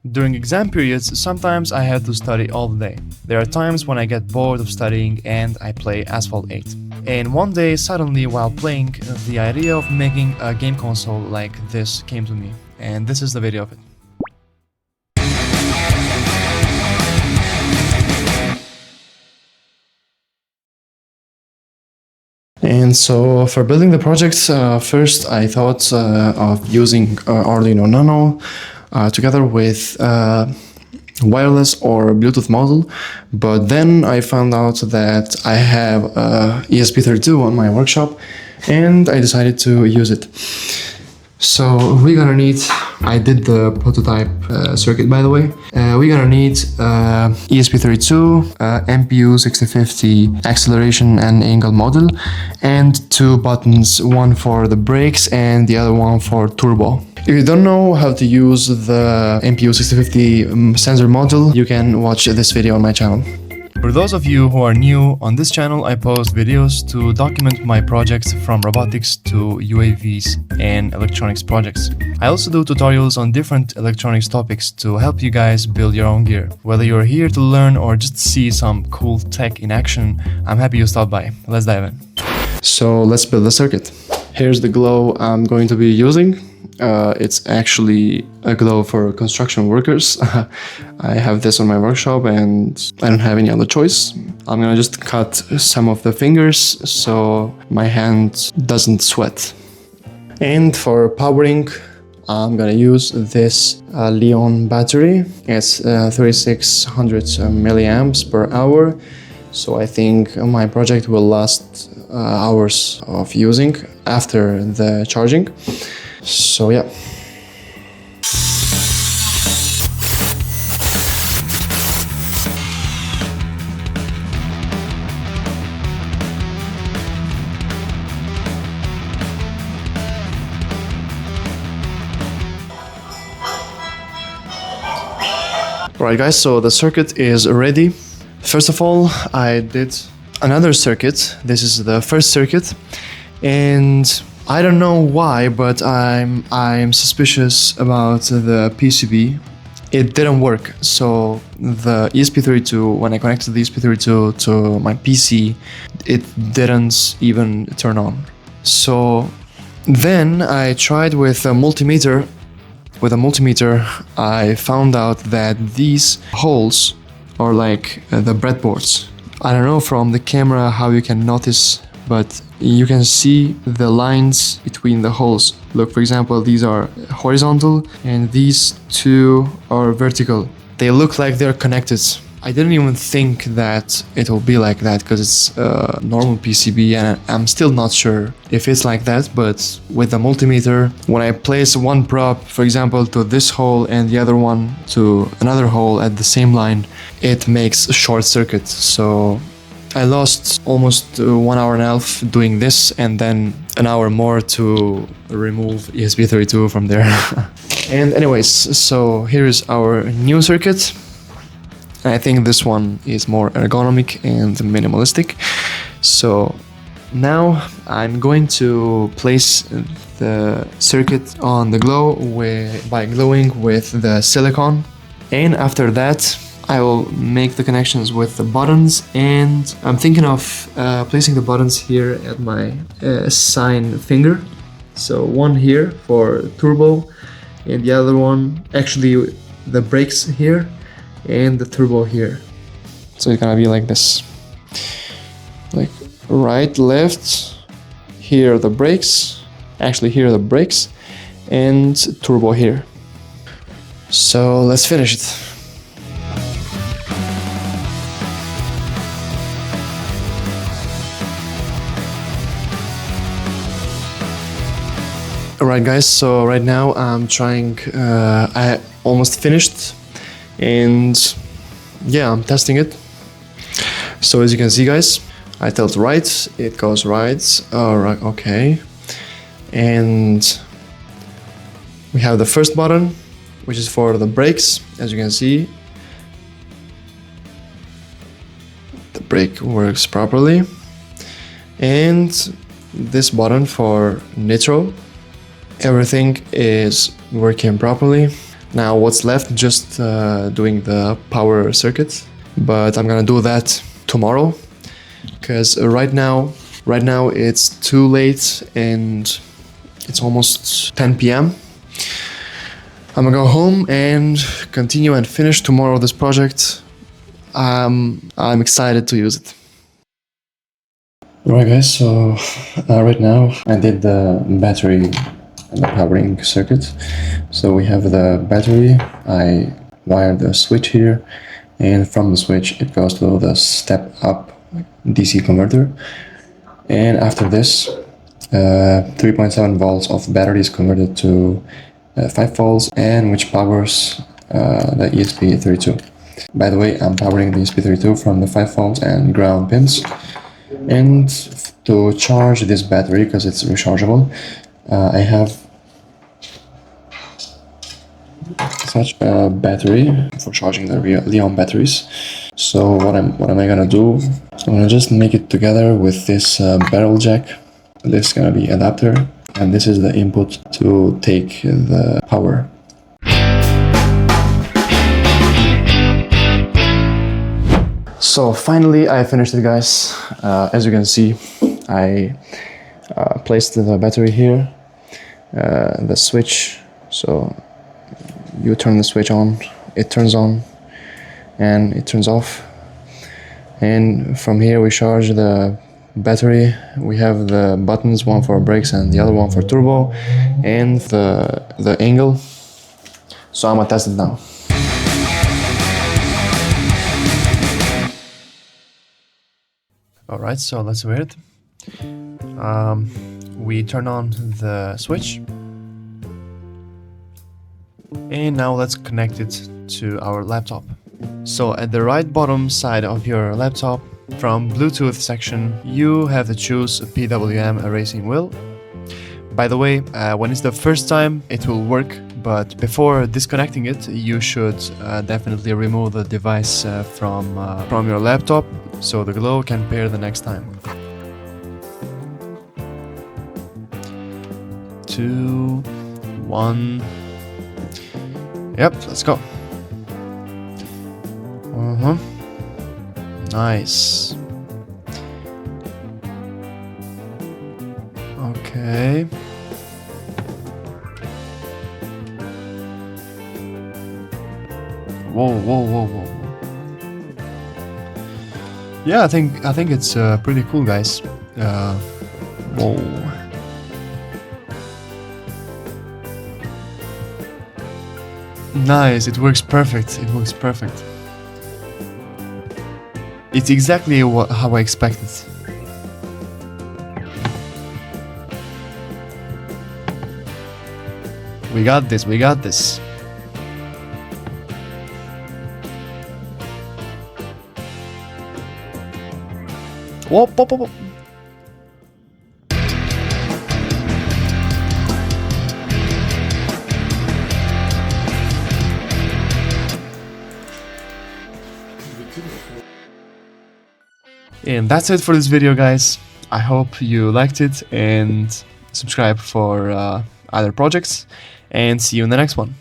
During exam periods, sometimes I have to study all day. There are times when I get bored of studying and I play Asphalt 8. And one day, suddenly while playing, the idea of making a game console like this came to me. And this is the video of it. And so for building the project, first I thought of using Arduino Nano together with wireless or Bluetooth module, but then I found out that I have ESP32 on my workshop and I decided to use it. So we're gonna need, I did the prototype circuit by the way, we're gonna need ESP32, MPU 6050 acceleration and angle module, and two buttons, one for the brakes and the other one for turbo. If you don't know how to use the MPU 6050 sensor module, you can watch this video on my channel. For those of you who are new, on this channel I post videos to document my projects from robotics to UAVs and electronics projects. I also do tutorials on different electronics topics to help you guys build your own gear. Whether you're here to learn or just see some cool tech in action, I'm happy you stopped by. Let's dive in. So let's build the circuit. Here's the glow I'm going to be using. It's actually a glow for construction workers. I have this on my workshop and I don't have any other choice. I'm gonna just cut some of the fingers so my hand doesn't sweat. And for powering, I'm gonna use this Leon battery. It's 3600 milliamps per hour. So I think my project will last hours of using after the charging. So yeah. Alright guys, so the circuit is ready. First of all, I did another circuit. This is the first circuit, and I don't know why, but I'm suspicious about the PCB. It didn't work. So the ESP32, when I connected the ESP32 to my PC, it didn't even turn on. So then I tried with a multimeter. With a multimeter, I found out that these holes are like the breadboards. I don't know from the camera how you can notice, but you can see the lines between the holes. Look, for example, these are horizontal and these two are vertical. They look like they're connected. I didn't even think that it will be like that because it's a normal PCB and I'm still not sure if it's like that, but with the multimeter, when I place one prop, for example, to this hole and the other one to another hole at the same line, it makes a short circuit. So I lost almost 1 hour and a half doing this and then an hour more to remove ESP32 from there. And anyways, so here is our new circuit. I think this one is more ergonomic and minimalistic. So now I'm going to place the circuit on the glow by glowing with the silicon. And after that, I will make the connections with the buttons, and I'm thinking of placing the buttons here at my sign finger. So one here for turbo and the other one, actually the brakes here and the turbo here. So it's gonna be like this, like right, left, here are the brakes, actually here are the brakes, and turbo here. So let's finish it. Alright guys, so right now I'm trying, I almost finished, and yeah, I'm testing it. So as you can see guys, I tilt right, it goes right, alright, okay. And we have the first button, which is for the brakes. As you can see, the brake works properly. And this button for nitro, everything is working properly. Now what's left, just doing the power circuit, but I'm gonna do that tomorrow, because right now it's too late and it's almost 10 p.m. I'm gonna go home and continue and finish tomorrow this project. I'm excited to use it. Alright guys, so right now I did the battery and the powering circuit. So we have the battery, I wired the switch here, and from the switch it goes to the step up DC converter. And after this, 3.7 volts of battery is converted to 5 volts, and which powers the ESP32. By the way, I'm powering the ESP32 from the 5 volts and ground pins. And to charge this battery, because it's rechargeable, I have such a battery for charging the Li-ion batteries. So what am I gonna do? I'm gonna just make it together with this barrel jack. This is gonna be adapter, and this is the input to take the power. So finally I finished it, guys. As you can see, I placed the battery here, the switch, so you turn the switch on, it turns on and it turns off, and from here we charge the battery. We have the buttons, one for brakes and the other one for turbo, and the angle. So I'm gonna test it now. Alright, so let's do it. We turn on the switch, and now let's connect it to our laptop. So at the right bottom side of your laptop, from Bluetooth section, you have to choose a PWM erasing wheel. By the way, when it's the first time, it will work, but before disconnecting it, you should definitely remove the device from your laptop, so the glow can pair the next time. 2, 1. Yep, let's go. Nice. Okay. Whoa. Yeah, I think it's pretty cool, guys. Whoa. Nice, it works perfect. It works perfect. It's exactly how I expected. We got this, we got this. Whoop, whoop, whoop. And that's it for this video, guys. I hope you liked it, and subscribe for other projects, and see you in the next one.